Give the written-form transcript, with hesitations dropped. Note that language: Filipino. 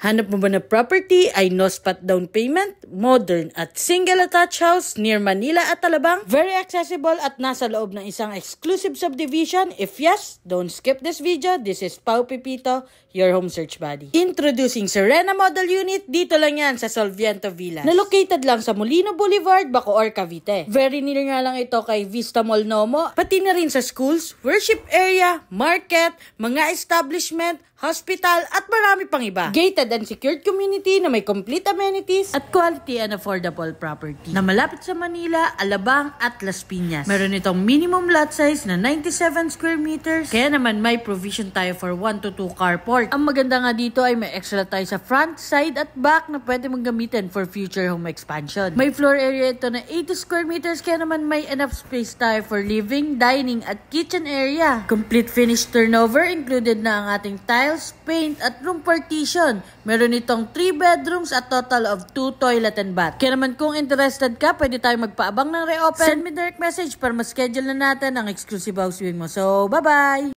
Hanap mo ba na property ay no spot down payment, modern at single attached house near Manila at Alabang? Very accessible at nasa loob ng isang exclusive subdivision? If yes, don't skip this video. This is Pau Pipito, your home search buddy. Introducing Serena Model Unit. Dito lang yan sa Solviento Villas. Na located lang sa Molino Boulevard, Bacoor, Cavite. Very near nga lang ito kay Vista Mall Nomo. Pati na rin sa schools, worship area, market, mga establishment, hospital, at marami pang iba. Gated and secured community na may complete amenities at quality and affordable property. Na malapit sa Manila, Alabang at Las Piñas. Meron itong minimum lot size na 97 square meters. Kaya naman may provision tayo for 1 to 2 carport. Ang maganda nga dito ay may extra tayo sa front, side at back na pwede mong gamitin for future home expansion. May floor area ito na 80 square meters kaya naman may enough space tayo for living, dining at kitchen area. Complete finished turnover included na ang ating tiles, paint at room partition. Meron itong 3 bedrooms at total of 2 toilet and bath. Kaya naman kung interested ka, pwede tayo magpaabang ng reopen. Send me direct message para ma-schedule na natin ang exclusive house viewing mo. So, bye-bye!